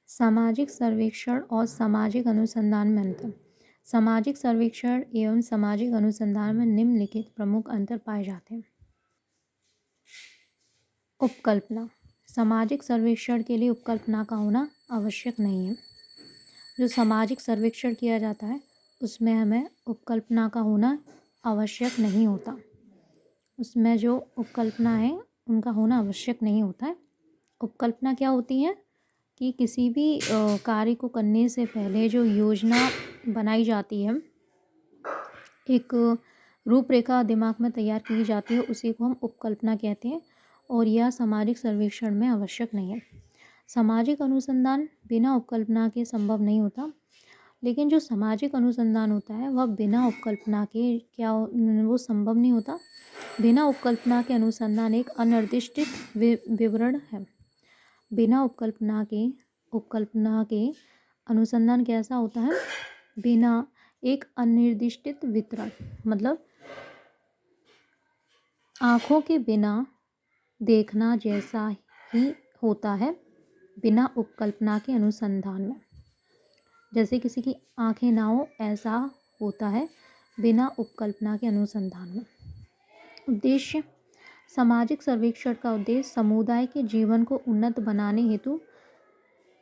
सामाजिक सर्वेक्षण और सामाजिक अनुसंधान में अंतर। सामाजिक सर्वेक्षण एवं सामाजिक अनुसंधान में निम्नलिखित प्रमुख अंतर पाए जाते हैं। उपकल्पना। सामाजिक सर्वेक्षण के लिए उपकल्पना का होना आवश्यक नहीं है। जो सामाजिक सर्वेक्षण किया जाता है उसमें हमें उपकल्पना का होना आवश्यक नहीं होता। उसमें जो उपकल्पना है उनका होना आवश्यक नहीं होता है। उपकल्पना क्या होती है कि किसी भी कार्य को करने से पहले जो योजना बनाई जाती है, एक रूपरेखा दिमाग में तैयार की जाती है, उसी को हम उपकल्पना कहते हैं और यह सामाजिक सर्वेक्षण में आवश्यक नहीं है। सामाजिक अनुसंधान बिना उपकल्पना के संभव नहीं होता, लेकिन जो सामाजिक अनुसंधान होता है वह बिना उपकल्पना के वो संभव नहीं होता। बिना उपकल्पना के अनुसंधान एक अनिर्दिष्ट विवरण है। बिना उपकल्पना के अनुसंधान कैसा होता है? बिना एक अनिर्दिष्ट वितरण, मतलब आँखों के बिना देखना जैसा ही होता है बिना उपकल्पना के अनुसंधान में। जैसे किसी की आँखें ना हो ऐसा होता है बिना उपकल्पना के अनुसंधान में। उद्देश्य। सामाजिक सर्वेक्षण का उद्देश्य समुदाय के जीवन को उन्नत बनाने हेतु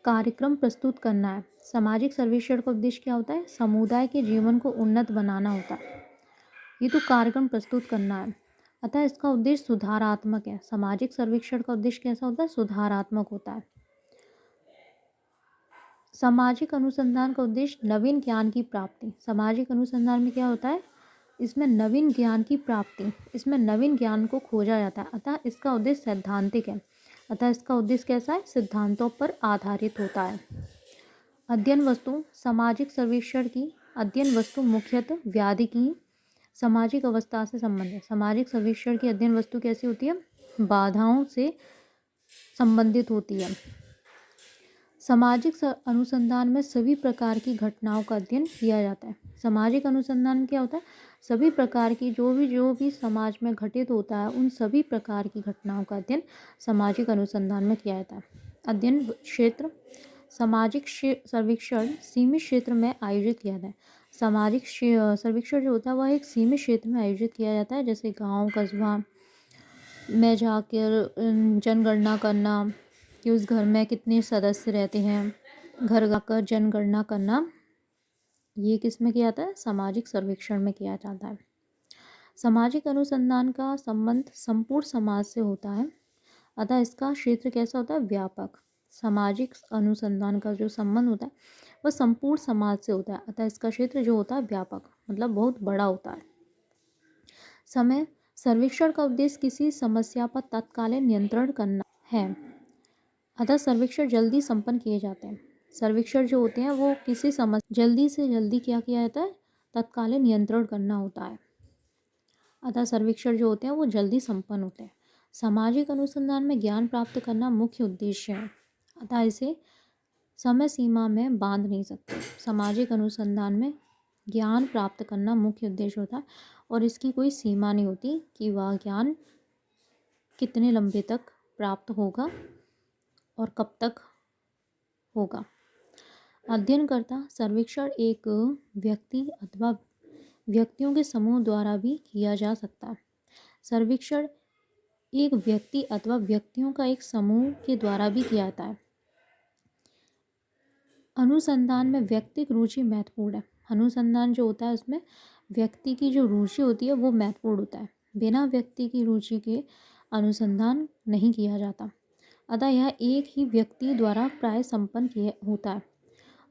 कार्यक्रम प्रस्तुत करना है। सामाजिक सर्वेक्षण का उद्देश्य क्या होता है? समुदाय के जीवन को उन्नत बनाना होता है, ये तो कार्यक्रम प्रस्तुत करना है। अतः इसका उद्देश्य सुधारात्मक है। सामाजिक सर्वेक्षण का उद्देश्य कैसा होता है? सुधारात्मक होता है। सामाजिक अनुसंधान का उद्देश्य नवीन ज्ञान की प्राप्ति। सामाजिक अनुसंधान में क्या होता है? इसमें नवीन ज्ञान की प्राप्ति, इसमें नवीन ज्ञान को खोजा जाता है। अतः इसका उद्देश्य सैद्धांतिक है। अतः इसका उद्देश्य कैसा है? सिद्धांतों पर आधारित होता है। अध्ययन वस्तु। सामाजिक सर्वेक्षण की अध्ययन वस्तु मुख्यतः व्याधि की सामाजिक अवस्था से संबंधित। सामाजिक सर्वेक्षण की अध्ययन वस्तु कैसी होती है? बाधाओं से संबंधित होती है। सामाजिक अनुसंधान में सभी प्रकार की घटनाओं का अध्ययन किया जाता है। सामाजिक अनुसंधान में क्या होता है? सभी प्रकार की जो भी समाज में घटित होता है उन सभी प्रकार की घटनाओं का अध्ययन सामाजिक अनुसंधान में किया जाता है। अध्ययन क्षेत्र। सामाजिक सर्वेक्षण सीमित क्षेत्र में आयोजित किया जाता है। सामाजिक सर्वेक्षण जो होता है वह एक सीमित क्षेत्र में आयोजित किया जाता है, जैसे गाँव कस्बा में जाकर जनगणना करना कि उस घर में कितने सदस्य रहते हैं, घर जाकर जनगणना करना, ये किस में किया जाता है? सामाजिक सर्वेक्षण में किया जाता है। सामाजिक अनुसंधान का संबंध संपूर्ण समाज से होता है, अतः इसका क्षेत्र कैसा होता है? व्यापक। सामाजिक अनुसंधान का जो संबंध होता है वह संपूर्ण समाज से होता है, अतः इसका क्षेत्र जो होता है व्यापक, मतलब बहुत बड़ा होता है। समय। सर्वेक्षण का उद्देश्य किसी समस्या पर तत्कालीन नियंत्रण करना है, अतः सर्वेक्षण जल्दी संपन्न किए जाते हैं। सर्वेक्षण जो होते हैं वो किसी समस्या जल्दी से जल्दी क्या किया जाता है? तत्कालीन नियंत्रण करना होता है, अतः सर्वेक्षण जो होते हैं वो जल्दी संपन्न होते हैं। सामाजिक अनुसंधान में ज्ञान प्राप्त करना मुख्य उद्देश्य है, अतः इसे समय सीमा में बांध नहीं सकते। सामाजिक अनुसंधान में ज्ञान प्राप्त करना मुख्य उद्देश्य होता है और इसकी कोई सीमा नहीं होती कि वह ज्ञान कितने लंबे तक प्राप्त होगा और कब तक होगा। अध्ययनकर्ता। सर्वेक्षण एक व्यक्ति अथवा व्यक्तियों के समूह द्वारा भी किया जा सकता है। सर्वेक्षण एक व्यक्ति अथवा व्यक्तियों का एक समूह के द्वारा भी किया जाता है। अनुसंधान में व्यक्तिगत रुचि महत्वपूर्ण है। अनुसंधान जो होता है उसमें व्यक्ति की जो रुचि होती है वो महत्वपूर्ण होता है। बिना व्यक्ति की रुचि के अनुसंधान नहीं किया जाता, अतः यह एक ही व्यक्ति द्वारा प्राय संपन्न होता है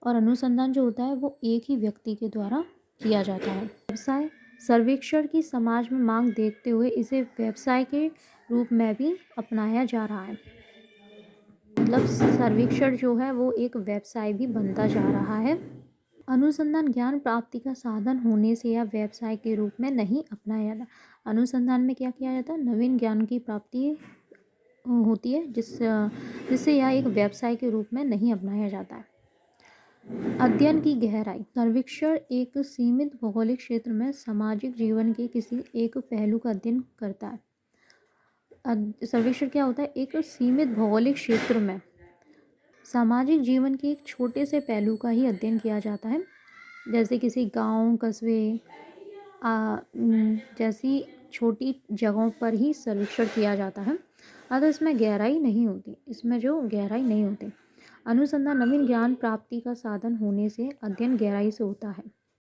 और अनुसंधान जो होता है वो एक ही व्यक्ति के द्वारा किया जाता है। व्यवसाय। सर्वेक्षण की समाज में मांग देखते हुए इसे व्यवसाय के रूप में भी अपनाया जा रहा है, मतलब सर्वेक्षण जो है वो एक व्यवसाय भी बनता जा रहा है। अनुसंधान ज्ञान प्राप्ति का साधन होने से यह व्यवसाय के रूप में नहीं अपनाया जाता। अनुसंधान में क्या किया जाता है? नवीन ज्ञान की प्राप्ति होती है जिससे यह एक व्यवसाय के रूप में नहीं अपनाया जाता है। अध्ययन की गहराई। सर्वेक्षण एक सीमित भौगोलिक क्षेत्र में सामाजिक जीवन के किसी एक पहलू का अध्ययन करता है। सर्वेक्षण क्या होता है? एक सीमित भौगोलिक क्षेत्र में सामाजिक जीवन के एक छोटे से पहलू का ही अध्ययन किया जाता है, जैसे किसी गांव, कस्बे जैसी छोटी जगहों पर ही सर्वेक्षण किया जाता है। अतः इसमें जो गहराई नहीं होती। अनुसंधान नवीन ज्ञान प्राप्ति का साधन होने से अध्ययन गहराई से होता है।